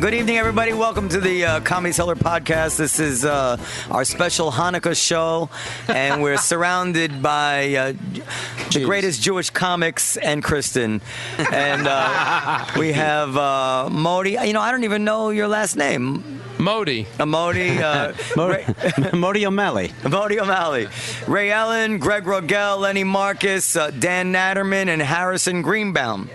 Good evening, everybody. Welcome to the Comedy Cellar podcast. This is our special Hanukkah show, and we're surrounded by the greatest Jewish comics and Kristen. And we have Modi. You know, I don't even know your last name. Modi. Modi. Modi O'Malley. Modi O'Malley. Ellen, Greg Rogell, Lenny Marcus, Dan Naturman, and Harrison Greenbaum.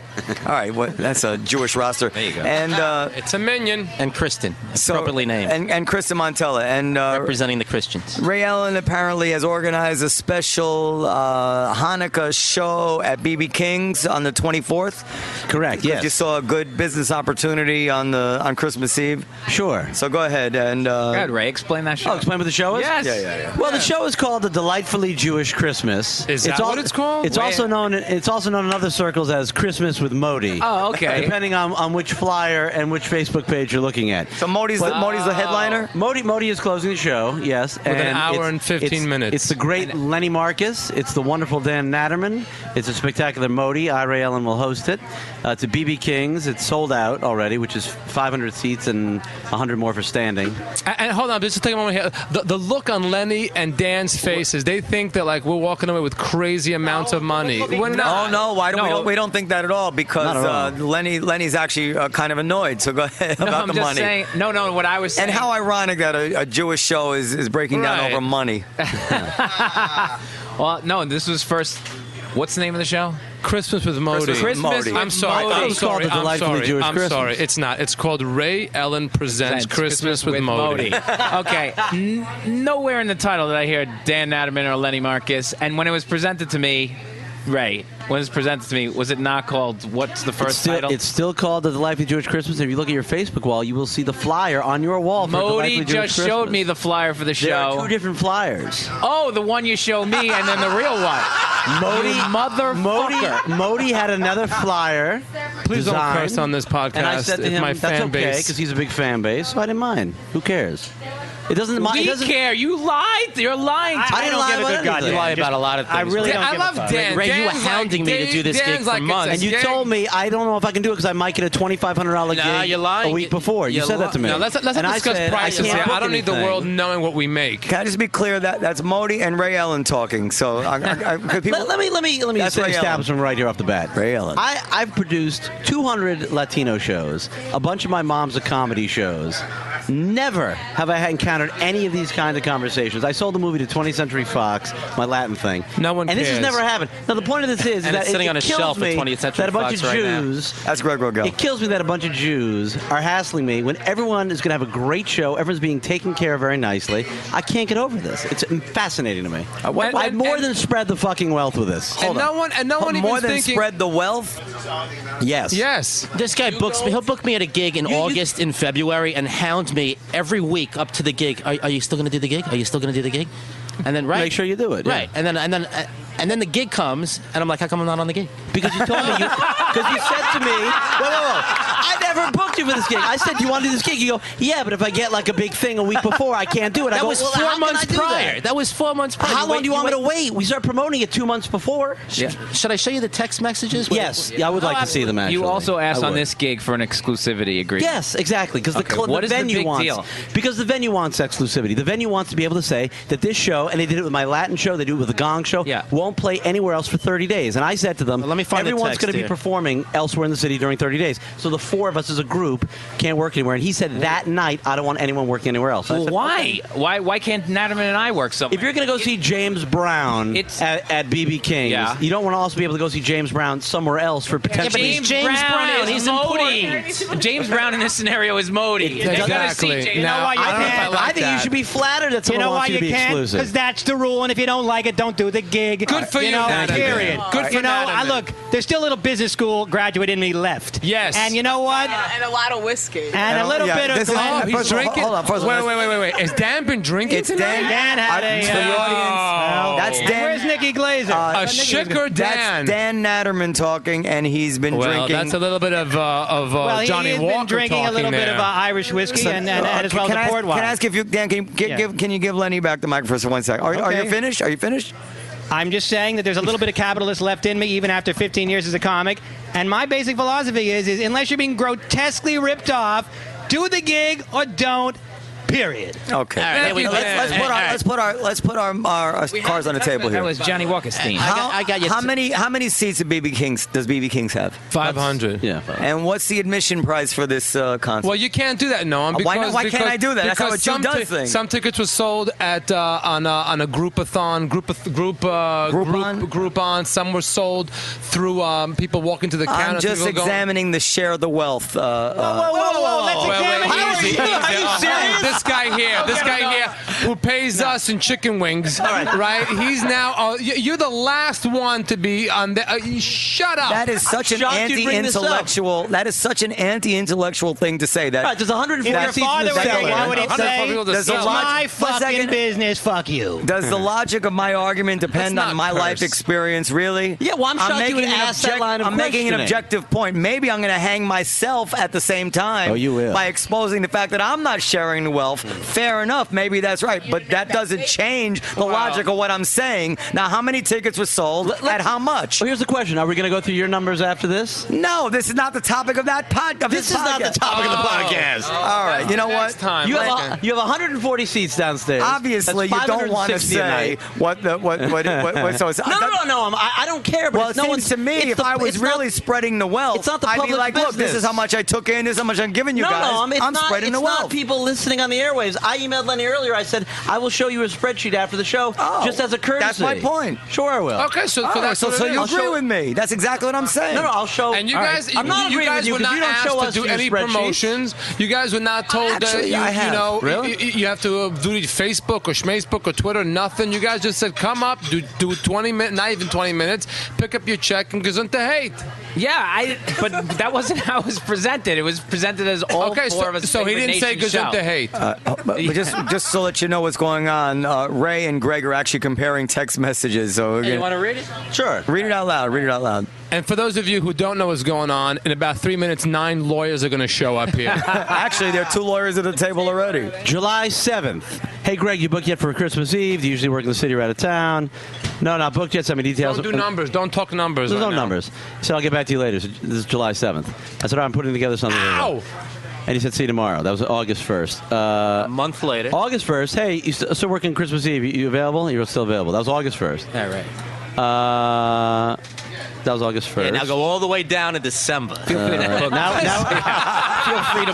All right, that's a Jewish roster. There you go. And it's a minion. And Kristen, appropriately named. And Kristen Montella. And representing the Christians. Ray Allen apparently has organized a special Hanukkah show at BB King's on the 24th. Correct, yes. You saw a good business opportunity on Christmas Eve. Sure. So go ahead and... Go ahead, Ray. Explain that show. Oh, explain what the show is? Yes. Yeah. Well, the show is called The Delightfully Jewish Christmas. Is that what it's called? It's also known in other circles as Christmas with Modi. Oh, okay. Depending on which flyer and which Facebook page you're looking at. So Modi's the headliner? Modi is closing the show, yes. With an hour and 15 minutes. It's the great Lenny Marcus. It's the wonderful Dan Naturman. It's a spectacular Modi. Ray Allen will host it. It's a BB King's. It's sold out already, which is 500 seats and 100 more for standing. And hold on, just take a moment here. The look on Lenny and Dan's faces, they think that like we're walking away with crazy amounts of money. We're not. Oh, no. We don't think that at all because Lenny's actually kind of annoyed. So go ahead about the money. Saying, no, what I was saying. And how ironic that a Jewish show is breaking down over money. Well, no, this was first. What's the name of the show? Christmas with Modi. Modi. I'm sorry. Modi. I'm sorry. It's not. It's called Ray Allen Presents Christmas with Modi. Okay. Nowhere in the title did I hear Dan Naturman or Lenny Marcus. And when it was presented to me, Ray, when it was presented to me, was it not called, what's the first title? It's still called The Delightfully Jewish Christmas. If you look at your Facebook wall, you will see the flyer on your wall for Modi just showed me the flyer for the show. There are two different flyers. Oh, the one you show me and then the real one. Modi had another flyer. Please don't curse on this podcast. And I said to him, my that's fan okay, base. because he's a big fan base, so I didn't mind. Who cares? It doesn't mind. We care. You lied. You're lying. I don't give a good God. You lie about a lot of things. I really don't I give love a fuck. Dan. Ray, you were Dan's hounding me to do this gig for months. And you told me I don't know if I can do it because I might get a $2,500 gig you're lying. a week before. You said that to me. Now, let's not discuss prices here. I don't need the world knowing what we make. Can I just be clear that that's Modi and Ray Allen talking? So people, let me That's Ray establish them right here off the bat. Ray Allen. I've produced 200 Latino shows, a bunch of my mom's comedy shows. Never have I encountered any of these kinds of conversations. I sold the movie to 20th Century Fox, my Latin thing. No one and cares. this has never happened. Now, the point of this is And that it's sitting on a kills shelf at me 20th Century that a bunch Fox of right now. Jews. That's Greg Rogell. It kills me that a bunch of Jews are hassling me when everyone is going to have a great show. Everyone's being taken care of very nicely. I can't get over this. It's fascinating to me. I've more than spread the fucking wealth with this. Hold on. No one More even than thinking. spread the wealth? Yes. Yes. This guy books me. He'll book me at a gig in August, in February, and hound me every week up to the gig. Are you still going to do the gig? Are you still going to do the gig? And then Make sure you do it. Right. And then the gig comes, and I'm like, how come I'm not on the gig? Because you told me, because you said to me, whoa, I never booked you for this gig. I said, do you want to do this gig? You go, yeah, but if I get like a big thing a week before, I can't do it. That was 4 months prior. That was 4 months prior. How long do you want me to wait? We start promoting it 2 months before. Yeah. Should I show you the text messages? Yes. Yeah, I would like to see them, actually. You also asked I on would. this gig for an exclusivity agreement. Yes, exactly. Because What the is the venue big wants deal? Because the venue wants exclusivity. The venue wants to be able to say that this show, and they did it with my Latin show, they do it with the Gong show, won't play anywhere else for 30 days. And I said to them, let me find the everyone's text going to be here. performing elsewhere in the city during 30 days. So the four of us as a group can't work anywhere. And he said that night, I don't want anyone working anywhere else. I said, Why? Why can't Naturman and I work somewhere? if you're going to go see James Brown at BB King's, you don't want to also be able to go see James Brown somewhere else for potentially... James Brown. He's Modi. James Brown in this scenario is Modi. Exactly. You know why you can't? I think you should be flattered that someone wants you to be exclusive. Because that's the rule, and if you don't like it, don't do the gig. Good for you, know, period. Good for Look, there's still a little business school graduate in me left. Yes. And you know what? And a lot of whiskey. And a little bit of... He's drinking. Hold on. First of all, Wait. Has Dan been drinking It's tonight? Dan had a... For the audience, that's Dan. Where's Nikki Glaser? A sugar Dan. That's Dan Naturman talking, and he's been Well, drinking. that's a little bit of well, Johnny he's Walker been drinking a little talking bit of Irish whiskey and as well as port wine. Can I ask if you, Dan, can you give Lenny back the microphone for 1 second? Are you finished? Are you finished? I'm just saying that there's a little bit of capitalist left in me, even after 15 years as a comic. And my basic philosophy is unless you're being grotesquely ripped off, Do the gig or don't. Period. Okay. All right, Let's put our cards on the table here. That was Johnny Walker's theme. I got you. How many seats does BB King's have? 500. Yeah. And what's the admission price for this concert? Well, you can't do that, Noam. Why can't I do that? That's how a Jew does things. Some tickets were sold at on a groupathon, Groupon. Some were sold through people walking to the counter. I'm just examining the share of the wealth. Whoa. Let's examine Easy. Are you serious? This guy here, who pays us in chicken wings, right? He's now. You're the last one to be on the. Shut up. That is such an anti-intellectual. That is such an anti-intellectual thing to say. That There's 140 If your seats in father the was here, cellar. what would it say? There's It's a my fucking business. Fuck you. Does the logic of my argument depend Let's on not my curse. life experience? Really? Yeah, well, I'm shocked you would ask that line of I'm making an questioning. objective point. Maybe I'm going to hang myself at the same time. Oh, you will. By exposing the fact that I'm not sharing the wealth. Fair enough. Maybe that's right. But that doesn't change the logic of what I'm saying. Now, how many tickets were sold at how much? Well, here's the question. Are we going to go through your numbers after this? No, this is not the topic of that podcast. This is not the topic of the podcast. All right. You know what? Next time. You have 140 seats downstairs. Obviously, That's you don't want to 560 a say night. what. So it's, No. I don't care. But Well, it's it no seems one's, to me it's if the- I was it's not- really spreading the wealth, it's not the I'd be public like, look, this business. is how much I took in, this is how much I'm giving you guys. No, it's I'm not, spreading it's the wealth. not people listening on the airwaves. I emailed Lenny earlier. I said, I will show you a spreadsheet after the show, just as a courtesy. That's my point. Sure, I will. Okay, so All right, that's so what it you is. agree with me. That's exactly what I'm saying. No, I'll show. And you All guys, right. I'm not you agreeing guys with you were because not you don't asked show to us do your any spreadsheets. promotions. You guys were not told Actually, that I have. you know Really? you have to do Facebook or Schmacebook or Twitter. Nothing. You guys just said, come up, do 20 minutes, not even 20 minutes. Pick up your check and gesund to hate. Yeah, but that wasn't how it was presented. It was presented as all Okay, four of us. so he didn't say gesund to hate. But just to let you know what's going on, Ray and Greg are actually comparing text messages. So we're Hey, you gonna- want to read it? Sure. read it out loud. Read it out loud. And for those of you who don't know what's going on, in about 3 minutes, 9 lawyers are going to show up here. Actually, there are 2 lawyers at the table already. July 7th. Hey, Greg, you booked yet for Christmas Eve? Do you usually work in the city or out of town? No, not booked yet. Send me details. Don't do numbers. Don't talk numbers. There's right no now. numbers. So I'll get back to you later. So this is July 7th. I said, I'm putting together something. Ow! And he said, see you tomorrow. That was August 1st. A month later. August 1st. Hey, you still working Christmas Eve? You available? You're still available. That was August 1st. All right. That was August 1st. Yeah, now go all the way down to December. Feel free to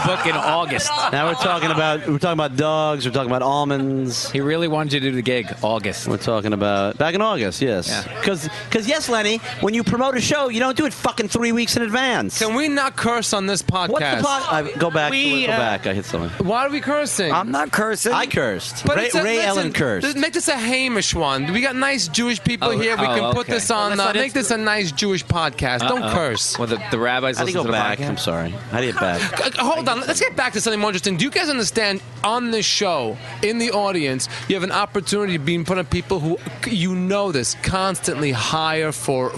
book in August. Now we're talking about dogs. We're talking about almonds. He really wanted you to do the gig August. We're talking about back in August, yes. Because yes, Lenny, when you promote a show, you don't do it fucking 3 weeks in advance. Can we not curse on this podcast? What's the podcast? Go back. Go back. I hit something. Why are we cursing? I'm not cursing. I cursed. But Ray Ellen cursed. Make this a Hamish one. We got nice Jewish people here. We can put okay. this on. Make this a nice Jewish podcast. Don't curse. Well, the rabbis How do you listen go to the back? podcast? I'm sorry. How do you get back? Hold on. Let's get back to something more interesting. Do you guys understand? On this show, in the audience, you have an opportunity to be in front of people who, you know this, constantly hire for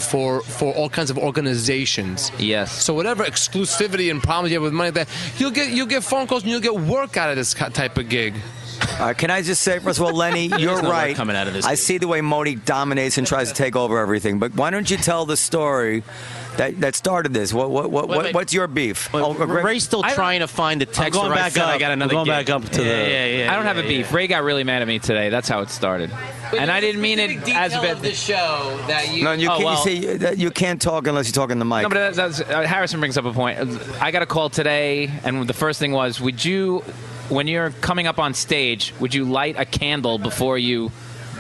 all kinds of organizations. Yes. So whatever exclusivity and problems you have with money, that you'll get phone calls and you'll get work out of this type of gig. Can I just say, first of all, Lenny, you're no work right. coming out of this. I see the way Modi dominates and tries to take over everything. But why don't you tell the story that started this? What's your beef? Ray's still trying to find the text going where I back said up. I got another I'm going gig. back up to the. I don't have a beef. Ray got really mad at me today. That's how it started. And I didn't mean it as bad. the show that you. No, you can't. You see, you can't talk unless you talk in the mic. No, but that's, Harrison brings up a point. I got a call today, and the first thing was, would you, when you're coming up on stage, would you light a candle before you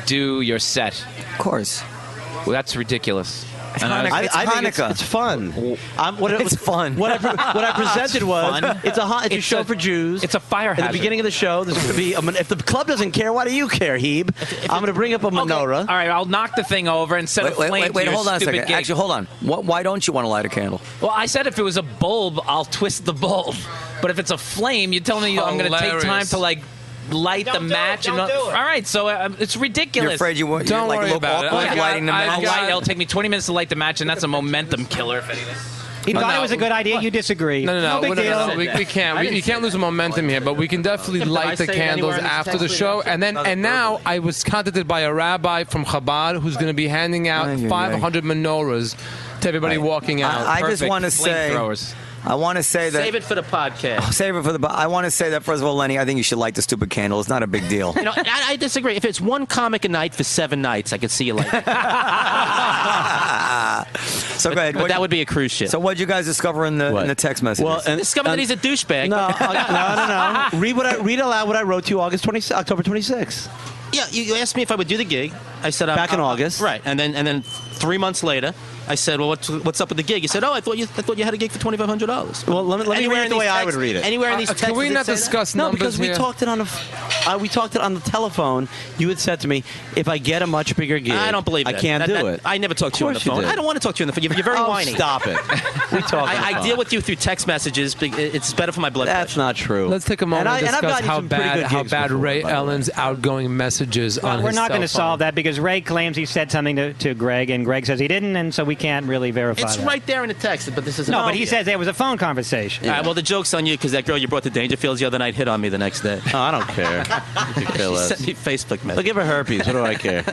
do your set? Of course. Well, that's ridiculous. And I was- I think Hanukkah. it's fun. It's fun. What I presented was it's a show for Jews. It's a fire At the hazard. beginning of the show, there's going to be if the club doesn't care, why do you care, Hebe? I'm going to bring up a menorah. All right, I'll knock the thing over and set a flame to your hold on a stupid second. gig. Actually, hold on. Why don't you want to light a candle? Well, I said if it was a bulb, I'll twist the bulb. But if it's a flame, you're telling me I'm going to take time Hilarious. to light the match. Don't do it. All right, so it's ridiculous. You're afraid you're Don't like worry a little about it. awkward I got- lighting the I match? got- It'll take me 20 minutes to light the match, and that's a momentum killer. If anything. He thought no. it was a good idea. You disagree. No, big deal. we can't. You can't lose the momentum here, but we can definitely light the candles after the show. And now I was contacted by a rabbi from Chabad who's going to be handing out 500 menorahs To everybody walking out. I just want to say. I want to say that. Save it for the podcast. Save it for the. I want to say that first of all, Lenny, I think you should light the stupid candle. It's not a big deal. I disagree. If it's one comic a night for 7 nights, I could see you like. So go ahead. But that would be a cruise ship. So what did you guys discover in the text messages? Well, discover that he's a douchebag. No. Read aloud what I wrote to you October 26th. Yeah, you asked me if I would do the gig. I said back in August, right? And then 3 months later, I said, "Well, what's up with the gig?" He said, "Oh, I thought you had a gig for $2,500." Well, let me read it the way I would read it. Anywhere in these texts, can we not discuss numbers because we here? talked it on the telephone. You had said to me, "If I get a much bigger gig, I don't believe that. I can't do it." I never talked to you on the Of course phone. you did. I don't want to talk to you on the phone. You're very whiny. Stop it. We talk. I deal with you through text messages. It's better for my blood That's pressure. not true. Let's take a moment and I've discuss gotten how some pretty good gigs bad before, Ray by the way. Ellen's outgoing messages on We're his not going to cell phone. solve that because Ray claims he said something to Greg, and Greg says he didn't, and so we can't really verify It's that. right there in the text, but this is No, but he says there was a phone conversation. All right, well, the joke's on you because that girl you brought to Dangerfields the other night hit on me the next day. Oh, I don't care. You could care She less. sent me a Facebook I'll message. give her herpes. What do I care?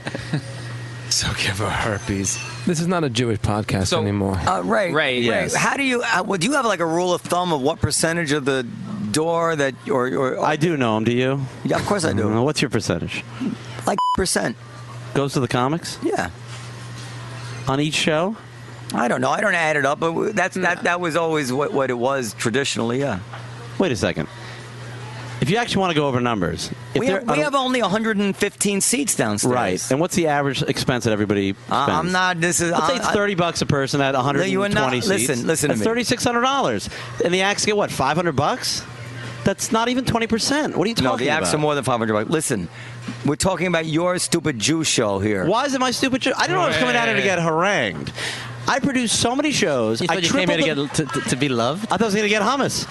So give her herpes. This is not a Jewish podcast So- anymore. Ray, yes. How do you? Do you have like a rule of thumb of what percentage of the door that or I do know him. Do you? Yeah, of course I do. What's your percentage? Like percent. Goes to the comics Yeah. on each show. I don't know. I don't add it up, but that was always what it was traditionally. Yeah. Wait a second. If you actually want to go over numbers, We have only 115 seats downstairs. right. And what's the average expense that everybody spends? I'm not. This is. Let's say it's $30 a person at 120 you are not- seats. listen to That's me. $3,600, and the acts get what? $500? That's not even 20%. What are you talking No, about? the acts are more than $500. Listen, we're talking about your stupid Jew show here. Why is it my stupid show? I didn't know I was coming out here to get harangued. I produced so many shows. You thought you came here to be loved? I thought I was going to get hummus.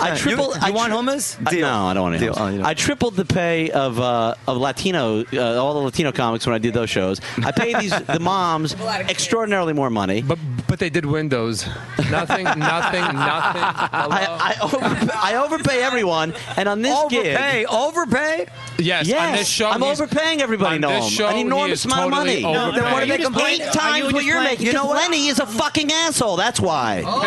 I tripled. You want hummus? No, I don't want any Deal. hummus. Oh, you don't. I tripled the pay of Latino, all the Latino comics when I did those shows. I paid the moms extraordinarily more money. But they did windows. Nothing. I overpay everyone, and on this gig, Overpay? Yes, yes, on this show, I'm overpaying everybody. on Know this him. show, An he enormous is amount totally of money. overpaying. Then what are they 8 complaining? times what you're making. You know what? Lenny is a fucking asshole. That's why. Oh,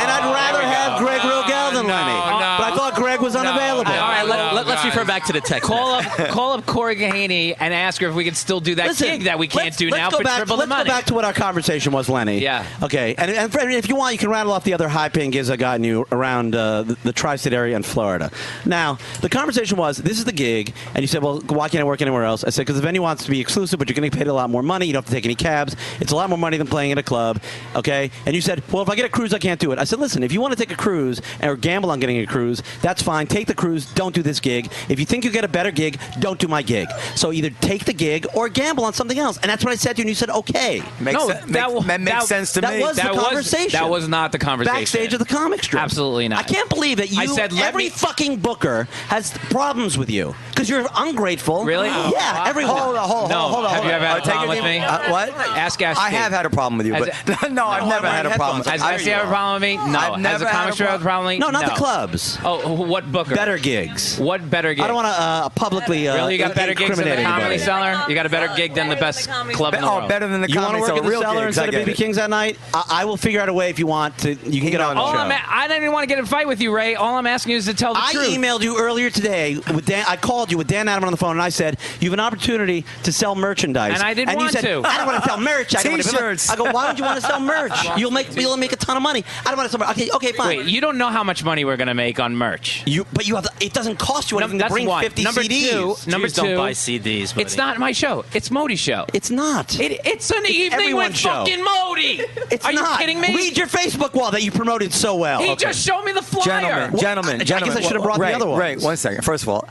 And I'd rather have Greg Rogell than Lenny. But I thought Greg was unavailable. All right, let's refer back to the text. Call up Corey Gahaney and ask her if we can still do that gig that we can't do now for triple the money. Let's go back to what our conversation was, Lenny. Yeah. Okay. And if you want, you can rattle off the other high-paying gigs I gotten you around the tri-state area and Florida. Now, the conversation was, this is the gig, and you said, well, why can't I work anywhere else? I said, because the venue wants to be exclusive, but you're going to get paid a lot more money. You don't have to take any cabs. It's a lot more money than playing at a club. Okay? And you said, well, if I get a cruise, I can't do it. I said, listen, if you want to take a cruise or gamble on getting a cruise, that's fine. Take the cruise. Don't do this gig. If you think you get a better gig, don't do my gig. So either take the gig or gamble on something else. And that's what I said to you, and you said, okay. That makes sense to that me. was the conversation. That was not the conversation. Backstage of the comic strip. Absolutely not. I can't believe that you, I said, every fucking booker has problems with you because you're ungrateful. Really? Yeah, everyone. Hold on. Have you ever had a problem with me? What? Ask I have had a problem with you, but no, I've never had a problem. Has SC have a problem with me? No. I've never Has the had comic a strip have a problem with me? No, not the clubs. Oh, what booker? Better gigs. What better gig? I don't want to publicly Really, you got better gigs than the incriminate Comedy anybody. Cellar? You got a better gig than the best club in the world? better than the You want to Comedy work in the Real Cellar gigs, instead I of get BB it. King's that night? I will figure out a way if you want to. You can get on the show. I didn't even want to get in a fight with you, Ray. All I'm asking you is to tell the I truth. emailed you earlier today with Dan. I called you with Dan Naturman on the phone, and I said you have an opportunity to sell merchandise. And I didn't you want said, to. I don't want to sell merch. I don't want to- T-shirts. I go, why would you want to sell merch? You'll make a ton of money. I don't want to sell merch. Okay, fine. Wait, you don't know how much money we're going to make on merch. But you have. It doesn't cost you anything to That's bring one. 50 Number CDs. two, number Jews don't two, buy CDs. Buddy. it's not my show. It's Modi's show. It's not. It's an evening everyone's with show. fucking Modi. It's Are not. you kidding me? Read your Facebook wall that you promoted so well. He just showed me the flyer. Gentlemen. I guess I should have brought the other ones. Right, 1 second. First of all,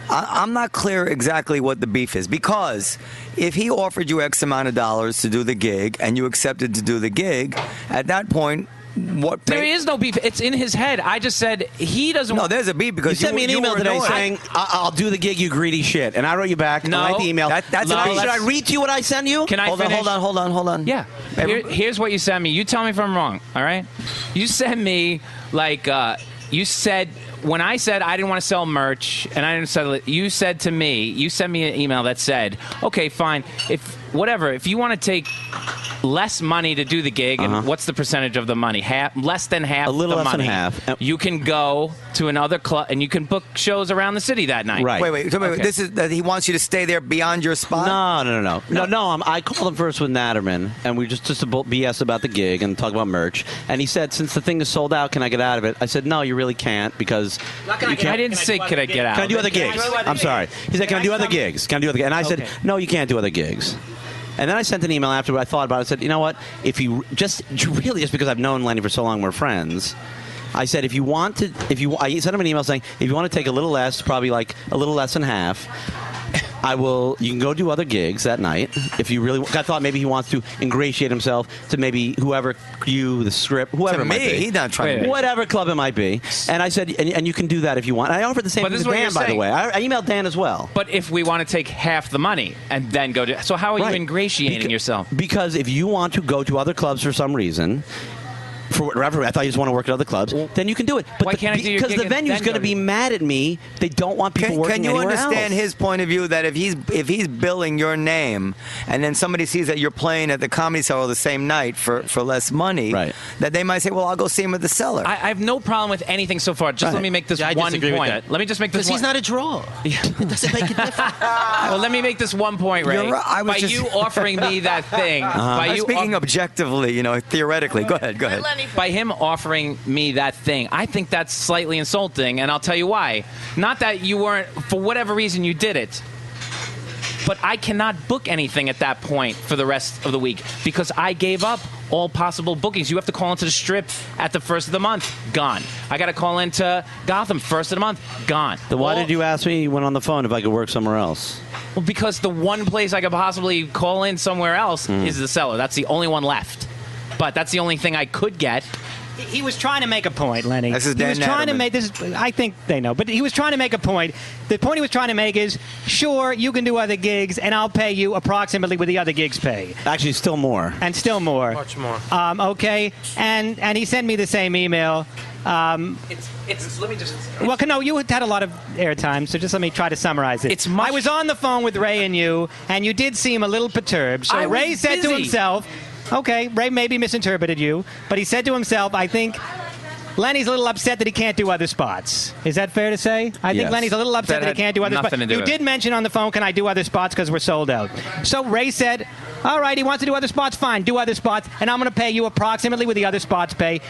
I'm not clear exactly what the beef is, because if he offered you X amount of dollars to do the gig and you accepted to do the gig, at that point, what? There is no beef. It's in his head. I just said he doesn't. No, there's a beef You because sent me an email were today annoyed. saying, I'll do the gig, you greedy shit. And I wrote you back. No. I like the email. That's Should a beef. I read to you what I sent you? Can I Hold finish? on. Yeah. Here's what you sent me. You tell me if I'm wrong. All right. You sent me like you said. When I said I didn't want to sell merch, and I didn't sell it, you said to me, you sent me an email that said, okay, fine. If whatever. If you want to take less money to do the gig, and what's the percentage of the money? Less than half. A little the less money. than half. You can go to another club, and you can book shows around the city that night. Right. Wait. This is that he wants you to stay there beyond your spot? No. I called him first with Naturman, and we just BS about the gig and talk about merch. And he said, since the thing is sold out, can I get out of it? I said, no, you really can't because I didn't say could I get out. Can I do other gigs? I'm sorry. He said, can I do other gigs? Can I do other gigs? And I said, no, you can't do other gigs. And then I sent an email after I thought about it. I said, you know what? If you just because I've known Lenny for so long, we're friends. I said, I sent him an email saying, if you want to take a little less, probably like a little less than half, you can go do other gigs that night. If you really, I thought maybe he wants to ingratiate himself to maybe whoever the script, whoever to it might me, be. he's not trying to. Whatever club it might be. And I said, and you can do that if you want. And I offered the same thing to Dan, by the way. I emailed Dan as well. But if we want to take half the money and then go to, so how are you ingratiating yourself? Because if you want to go to other clubs for some reason, for whatever, I thought you just want to work at other clubs, then you can do it. But why can't I do your gig? Because the venue's going to be mad at me. They don't want people working anywhere else. Can you understand his point of view that if he's billing your name and then somebody sees that you're playing at the Comedy Cellar the same night for less money, that they might say, well, I'll go see him at the Cellar. I have no problem with anything so far. Just let me make this one point. Let me just make this one. Because he's not a draw. It doesn't make a difference. Well, let me make this one point, Ray. You're right. By you offering me that thing, by you speaking objectively, theoretically. Go ahead. By him offering me that thing, I think that's slightly insulting, and I'll tell you why. Not that you weren't, for whatever reason you did it, but I cannot book anything at that point for the rest of the week because I gave up all possible bookings. You have to call into the Strip at the first of the month, gone. I got to call into Gotham first of the month, gone. Then why did you ask me when on the phone if I could work somewhere else? Well, because the one place I could possibly call in somewhere else is the Cellar. That's the only one left. But that's the only thing I could get. He was trying to make a point, Lenny. This is Dan he was trying to Naturman. make this. I think they know, but he was trying to make a point. The point he was trying to make is, sure, you can do other gigs, and I'll pay you approximately what the other gigs pay. Actually, still more. And still more. Much more. Okay, and he sent me the same email. Let me just. Well, no, you had a lot of airtime, so just let me try to summarize it. I was on the phone with Ray and you did seem a little perturbed. So Ray said to himself. Okay, Ray maybe misinterpreted you, but he said to himself, I think Lenny's a little upset that he can't do other spots. Is that fair to say? I think Lenny's a little upset that he can't do other spots. You did mention on the phone, can I do other spots because we're sold out. So Ray said, all right, he wants to do other spots, fine, do other spots, and I'm going to pay you approximately what the other spots pay.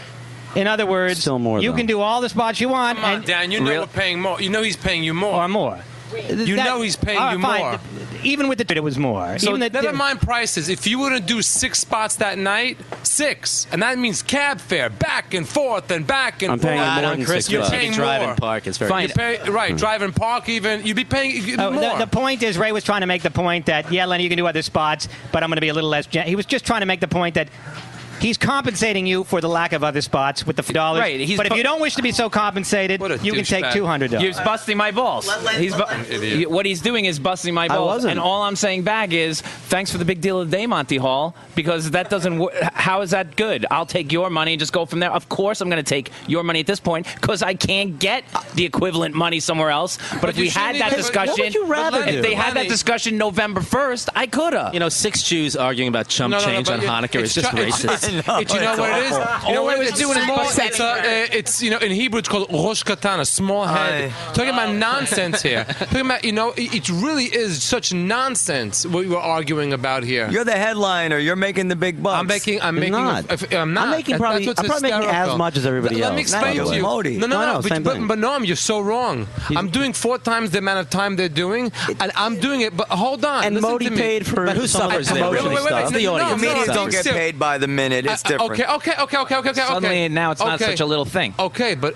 In other words, still more, you can do all the spots you want. Come on, Dan, we're paying more. You know he's paying you more. Or more. He's paying you more. Even with the it was more. So even never mind prices. If you were to do 6 spots that night, 6, and that means cab fare back and forth and back and I'm forth. paying more than Chris, you're you paying drive more. and park. It's very Fine. Drive and park even. You'd be paying more. The point is, Ray was trying to make the point that, yeah, Lenny, you can do other spots, but I'm going to be a little less. He was just trying to make the point that he's compensating you for the lack of other spots with the $4. Right, but if you don't wish to be so compensated, you can take $200. He's busting my balls. What he's doing is busting my balls. And all I'm saying back is, thanks for the big deal of the day, Monty Hall, because that doesn't work. How is that good? I'll take your money and just go from there. Of course I'm going to take your money at this point because I can't get the equivalent money somewhere else. But if we had that discussion, what would you rather do? if they had that discussion November 1st, I could have. 6 Jews arguing about chump change on Hanukkah is just racist. You know what it is? You know what it is? It's in Hebrew it's called Rosh Katana, small head. Talking about nonsense here. Talking about it really is such nonsense what we're arguing about here. You're the headliner. You're making the big bucks. I'm making probably as much as everybody else. Let me explain to you. No, but Noam, you're so wrong. I'm doing 4 times the amount of time they're doing, and I'm doing it. But hold on. And Modi paid for who suffers there? Stuff. The audience. Comedians don't get paid by the minute. It's different. Okay. Suddenly now it's not such a little thing. Okay, but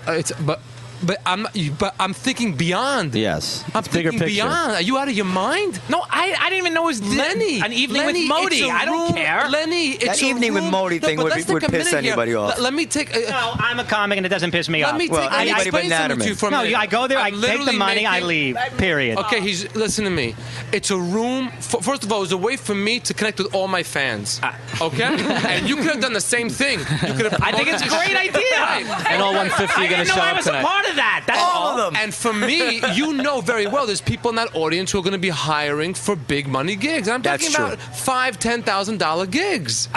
I'm thinking beyond. Yes. I'm thinking beyond. Are you out of your mind? No, I didn't even know it was Lenny. An evening with Modi. I don't care. Lenny, it's that evening with Modi thing would piss anybody off. Let me take. No, I'm a comic and it doesn't piss me off. Let me take. Anybody but explain something to you for a minute. No, I go there, I take the money, I leave. Period. Okay, listen to me. It's a room. First of all, it's a way for me to connect with all my fans. Okay, and you could have done the same thing. You could have. I think it's a great idea. And all 150 are going to show up tonight. of that. That's all of them. And for me, you know very well, there's people in that audience who are going to be hiring for big money gigs. I'm talking about $5,000-$10,000 gigs.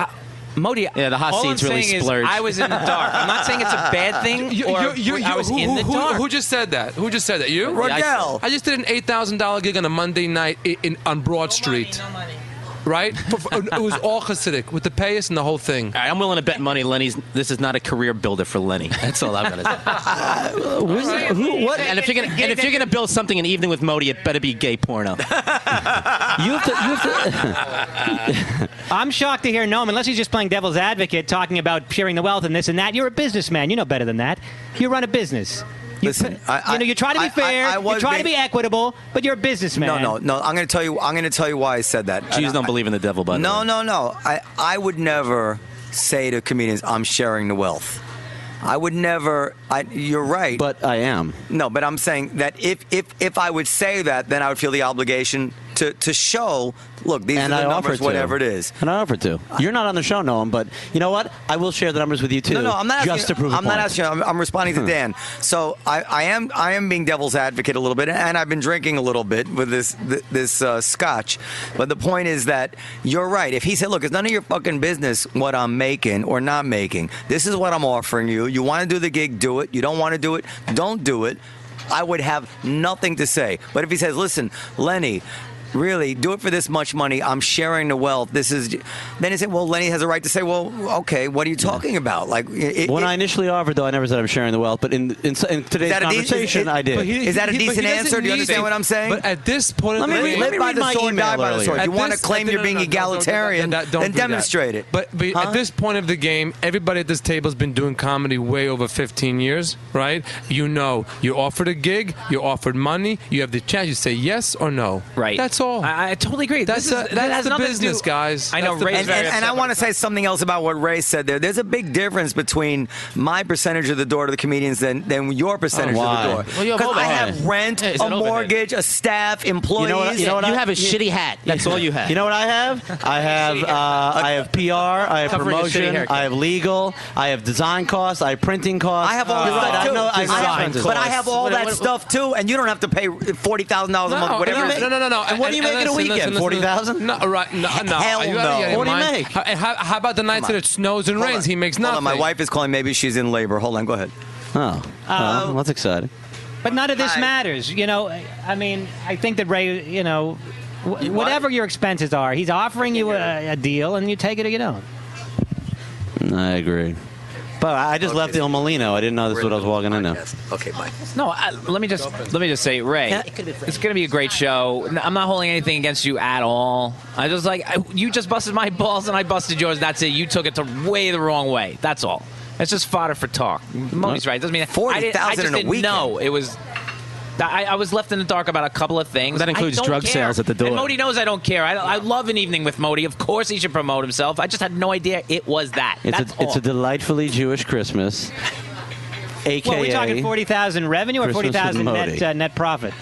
Modi, Yeah, the hot all seats I'm really saying is splurge. I was in the dark. I'm not saying it's a bad thing. I was in the dark. Who just said that? Who just said that? You? Rogell. I just did an $8,000 gig on a Monday night on Broad Street. Right? It was all Hasidic with the payas and the whole thing. All right, I'm willing to bet money this is not a career builder for Lenny. That's all I'm gonna say. What? And if you're gonna build something in Evening with Modi, it better be gay porno. I'm shocked to hear Noam, unless he's just playing devil's advocate, talking about sharing the wealth and this and that. You're a businessman. You know better than that. You run a business. Listen, you try to be fair. You try to be equitable, but you're a businessman. No. I'm going to tell you why I said that. Jews don't believe in the devil, by the way. No. I would never say to comedians, I'm sharing the wealth. I would never. You're right. But I am. No, but I'm saying that if I would say that, then I would feel the obligation to show, look, these are the numbers, whatever it is. And I offer to. You're not on the show, Noam, but you know what? I will share the numbers with you too. No, I'm not just asking, to prove a I'm not point. asking you. I'm responding to Dan. So I am being devil's advocate a little bit, and I've been drinking a little bit with this scotch. But the point is that you're right. If he said, look, it's none of your fucking business what I'm making or not making. This is what I'm offering you. You want to do the gig, do it. You don't want to do it, don't do it. I would have nothing to say. But if he says, listen, Lenny, really, do it for this much money. I'm sharing the wealth. Then he said, well, Lenny has a right to say, well, okay, what are you talking about? Like, when I initially offered, though, I never said I'm sharing the wealth. But in today's conversation, I did. Is that a decent answer? Do you understand what I'm saying? But at this point, Let me live by read the my sword, die email by the sword. If you earlier. want to claim you're being egalitarian, then demonstrate it. But at this point of the game, everybody at this table has been doing comedy way over 15 years, right? You know, you're offered a gig, you're offered money, you have the chance. You say yes or no. Right. That's all. I totally agree. That's that has the nothing business, to do, guys. I know. That's the And I want to say something else about what Ray said there. There's a big difference between my percentage of the door to the comedians than your percentage of the door. Well, you have Because I overhead. have rent, Yeah, it's a an overhead. mortgage, a staff, employees. You know what You have a shitty hat. That's all you have. You know what I have? I have PR, I have Covering a shitty promotion, haircut. I have legal, I have design costs, I have printing costs. I have all You're that right, stuff I too. know- I I know- have- but I have all that stuff too, and you don't have to pay $40,000 a month, whatever. No. And what do you make in a weekend? 40,000? No, right? No. Hell Are you no. out of your What do you mind? make? How about the nights that it snows and Hold rains? on. He makes Hold nothing. on, my wife is calling. Maybe she's in labor. Hold on, go ahead. Oh, well, that's exciting. But none of this Hi. matters. You know, I mean, I think that Ray, you know, whatever your expenses are, he's offering you a deal, and you take it or you don't. I agree. But I just left Il Molino. I didn't know this is what I was walking into. Okay, bye. No, let me just say, Ray, it's going to be a great show. I'm not holding anything against you at all. I just you just busted my balls and I busted yours. That's it. You took it way the wrong way. That's all. It's just fodder for talk. Modi's right. It doesn't mean 40,000 I just in a didn't weekend. know it was. I was left in the dark about a couple of things. That includes I don't drug care. sales at the door. And Modi knows I don't care. I love an evening with Modi. Of course he should promote himself. I just had no idea it was that. It's a delightfully Jewish Christmas. AKA. Well, we're talking 40,000 revenue or Christmas 40,000 with Modi. net profit.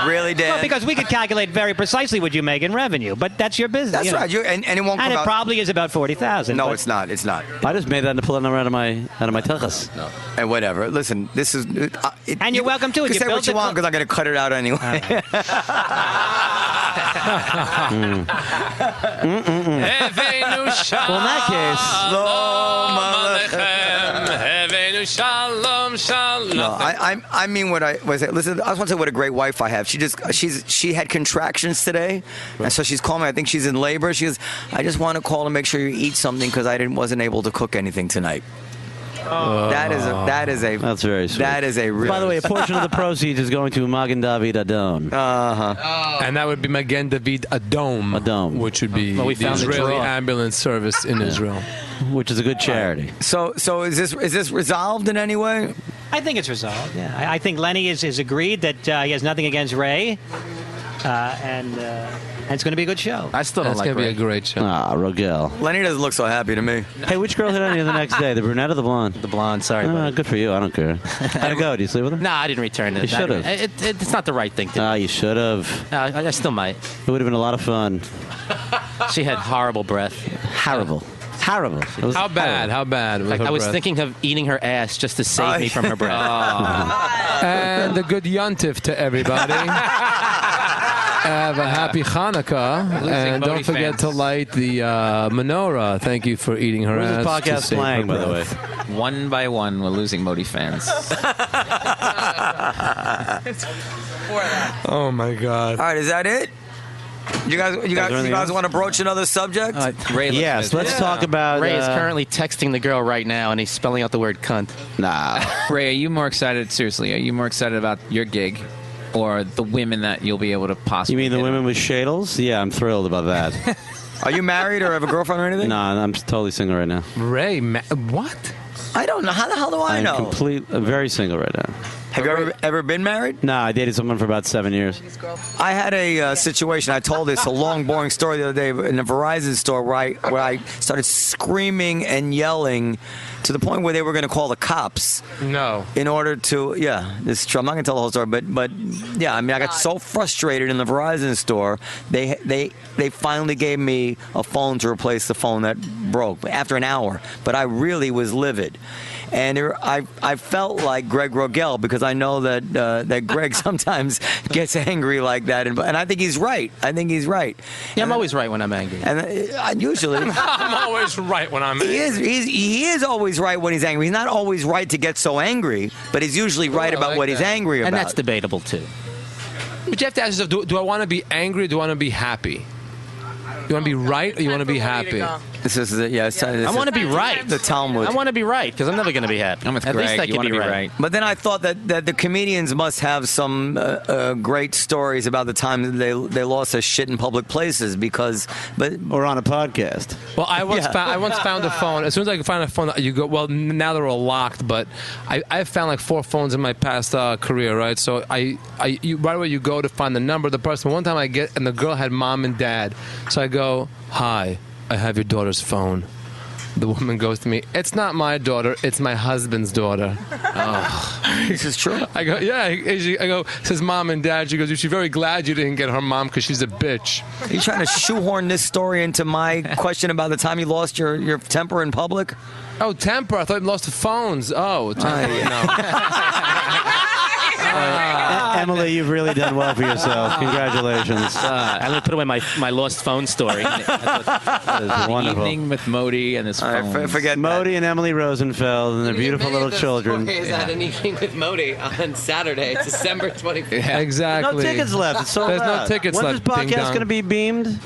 Really, Dan? Well, because we could calculate very precisely what you make in revenue, but that's your business. That's you know. right. And it won't come And it out. probably is about 40,000. No, but- it's not. It's not. I just made that to pull a number out of my tuchus. And whatever. Listen, this is. And you're welcome to it. You You say what built you it- want because I'm going to cut it out anyway. Well, in that No, I mean what I was. Listen, I just want to say what a great wife I have. She had contractions today, and so she's calling me. I think she's in labor. She goes, I just want to call and make sure you eat something because I wasn't able to cook anything tonight. That is a. That's very sweet. That is a real. By the way, a portion of the proceeds is going to Magen David Adon. And that would be Magen David Adom. Adom. Which would be Well, we the found the Israeli draw. ambulance service in Israel. Which is a good charity. So is this resolved in any way? I think it's resolved. Yeah, I think Lenny is agreed that he has nothing against Ray, and it's going to be a good show. I still don't That's like going to be a Ray. great show. Rogell. Lenny doesn't look so happy to me. Hey, which girl hit on you the next day? The brunette or the blonde? The blonde, sorry. buddy. Good for you. I don't care. How'd it go? Do you sleep with her? Nah, I didn't return it. You should've. It's not the right thing to do. You should have. I still might. It would have been a lot of fun. She had horrible breath. Horrible. Terrible. It was How bad? terrible. How bad? Was her I was breath? thinking of eating her ass just to save me from her breath. And a good yontif to everybody. Have a happy Hanukkah, and Modi don't forget fans. to light the menorah. Thank you for eating her Where's ass. this to podcast save her playing, by the way? breath. One by one, we're losing Modi fans. Oh my God! All right, is that it? You guys want to broach another subject? Ray, Yes, let's talk about... Ray is currently texting the girl right now, and he's spelling out the word cunt. Nah. Ray, are you more excited? Seriously, are you more excited about your gig, or the women that you'll be able to possibly? You mean the hit women on? with shadles? Yeah, I'm thrilled about that. Are you married or have a girlfriend or anything? No, I'm totally single right now. Ray, what? I don't know. How the hell do I know? I'm very single right now. Have you ever been married? No, I dated someone for about 7 years. I had a situation. I told this a long, boring story the other day in a Verizon store where I started screaming and yelling to the point where they were going to call the cops. No. In order to, this is true. I'm not going to tell the whole story, but yeah, I mean, I got so frustrated in the Verizon store. They finally gave me a phone to replace the phone that broke after an hour. But I really was livid. And I felt like Greg Rogell because I know that Greg sometimes gets angry like that, and I think he's right. Yeah, I'm always right when I'm angry. And usually I'm always right when I'm he is always right when he's angry. He's not always right to get so angry, but he's usually right about like what he's that. angry about. And that's debatable, too. But you have to ask yourself: do I want to be angry? Or do I want to be happy? You want to be right or you want to be happy? This is I want to be right. The Talmud. I want to be right because I'm never going to be happy. I'm with At Greg. least I You can wanna be be right. right. But then I thought that the comedians must have some great stories about the time that they lost their shit in public places Or on a podcast. Well, I once found a phone. As soon as I could find a phone, you go. Well, now they're all locked. But I found like 4 phones in my past career, right? So right away you go to find the number of the person. One time and the girl had mom and dad. So I go, "Hi, I have your daughter's phone." The woman goes to me, "It's not my daughter, it's my husband's daughter." this is true. I go, "Yeah." I go, "Says mom and dad." She goes, "She's very glad you didn't get her mom because she's a bitch." Are you trying to shoehorn this story into my question about the time you lost your temper in public? Oh, temper. I thought you lost the phones. Oh, temper. No. Emily, you've really done well for yourself. Congratulations. I'm going to put away my lost phone story. That is wonderful. Evening with Modi and his phone. Forget Modi and Emily Rosenfeld and their beautiful little children. Is at an evening with Modi on Saturday, December 25th. Exactly. No tickets left. It's sold There's no out. tickets When's left, this ding podcast dong. going to be beamed?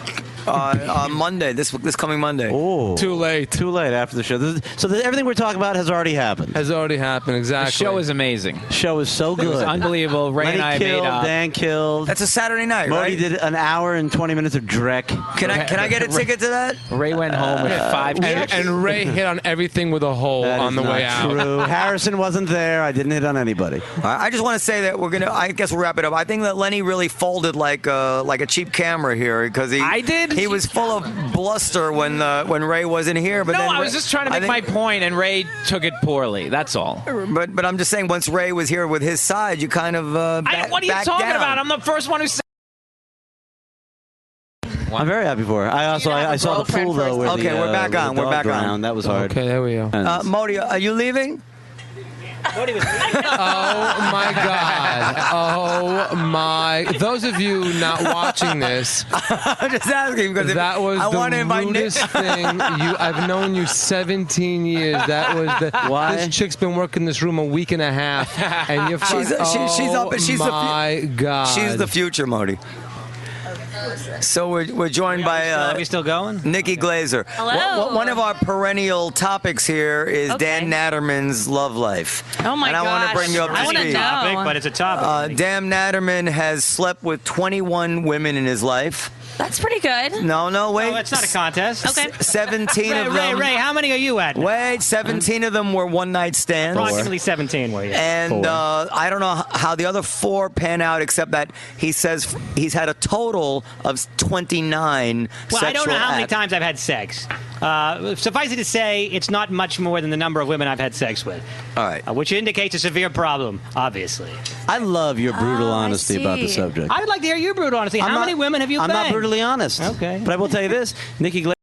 on Monday, this coming Monday. Oh, Too late. Too late after the show. Everything we're talking about has already happened. Has already happened, exactly. The show is amazing. Show is so It was good. unbelievable. Ray Lenny and I killed, made up. Dan killed. That's a Saturday night, Modi right? did an hour and 20 minutes of dreck. Can I get a ticket to that? Ray went home with 5 and Ray hit on everything with a hole That on is the not way out. true. Harrison wasn't there. I didn't hit on anybody. I just want to say that I guess we'll wrap it up. I think that Lenny really folded like a cheap camera here because I did? He was full of bluster when Ray wasn't here. But No, then I was just trying to make my point, and Ray took it poorly. That's all. But I'm just saying, once Ray was here with his side, you kind of What are you backed talking down. about? I'm the first one who said. I'm very happy for her. I saw the pool though. Where Okay, the, we're back where on. the We're dog back on. drowned. That was hard. Okay, there we go. Modi, are you leaving? Oh my God! Oh my! Those of you not watching this, I'm just asking because that was I want to the invite Nick. rudest thing. I've known you 17 years. That was Why? This chick's been working this room a week and a half, and you're She's up. She's my God! She's the future, Modi. So we're joined by Are we still going? Nikki Glaser. Hello. One of our perennial topics here is Okay. Dan Naturman's love life. Oh my and I want to bring you up I to wanna speed. know. Topic, but it's a topic. Dan Naturman has slept with 21 women in his life. That's pretty good. No, wait. Oh, it's not a contest. Okay. 17 of them. Ray, how many are you at? Wait, 17 of them were one-night stands. Approximately 17 were you? And I don't know how the other 4 pan out, except that he says he's had a total of 29 Well, sexual I don't know how many acts. times I've had sex. Suffice it to say, it's not much more than the number of women I've had sex with. All right. Which indicates a severe problem, obviously. I love your brutal Oh, I honesty about the see. subject. I would like to hear your brutal honesty. How many women have you I'm banged? not brutally honest. Okay. But I will tell you this, Nikki Glaser